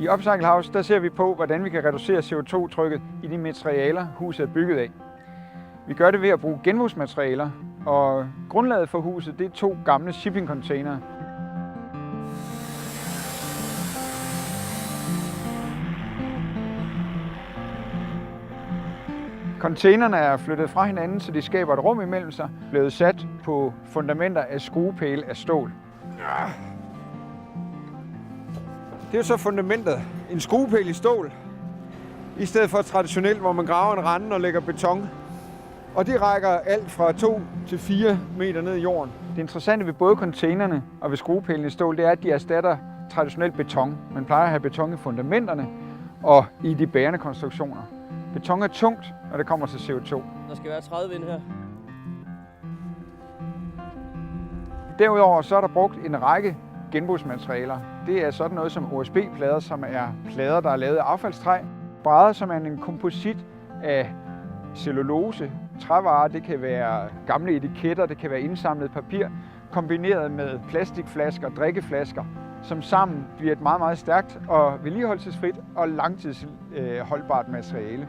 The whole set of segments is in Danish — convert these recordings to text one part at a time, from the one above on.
I Upcycle House der ser vi på, hvordan vi kan reducere CO2-trykket i de materialer, huset er bygget af. Vi gør det ved at bruge genbrugsmaterialer, og grundlaget for huset det er 2 gamle shippingcontainere. Containerne er flyttet fra hinanden, så de skaber et rum imellem sig, blevet sat på fundamenter af skruepæle af stål. Det er jo så fundamentet. En skruepæl i stål, i stedet for traditionelt, hvor man graver en rende og lægger beton. Og det rækker alt fra 2 til 4 meter ned i jorden. Det interessante ved både containerne og ved skruepælen i stål, det er, at de erstatter traditionel beton. Man plejer at have beton i fundamenterne og i de bærende konstruktioner. Beton er tungt, når det kommer til CO2. Der skal være 30 ind her. Derudover så er der brugt en række genbrugsmaterialer. Det er sådan noget som OSB-plader, som er plader, der er lavet af affaldstræ. Brædder, som er en komposit af cellulose, trævarer, det kan være gamle etiketter, det kan være indsamlet papir, kombineret med plastikflasker, drikkeflasker, som sammen bliver et meget, meget stærkt og vedligeholdelsesfrit og langtidsholdbart materiale.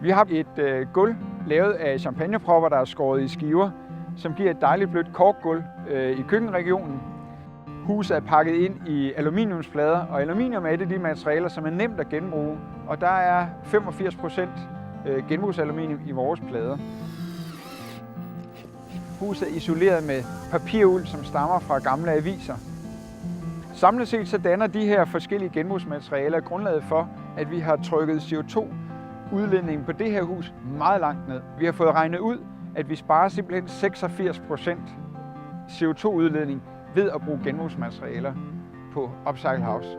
Vi har et gulv lavet af champagnepropper, der er skåret i skiver, som giver et dejligt blødt korkgulv i køkkenregionen. Huset er pakket ind i aluminiumsplader, og aluminium er et af de materialer, som er nemt at genbruge, og der er 85% genbrugsaluminium i vores plader. Huset er isoleret med papiruld, som stammer fra gamle aviser. Samlet set så danner de her forskellige genbrugsmaterialer grundlaget for, at vi har trykket CO2-udledningen på det her hus meget langt ned. Vi har fået regnet ud, at vi sparer simpelthen 86% CO2-udledning ved at bruge genbrugsmaterialer på Upcycle House.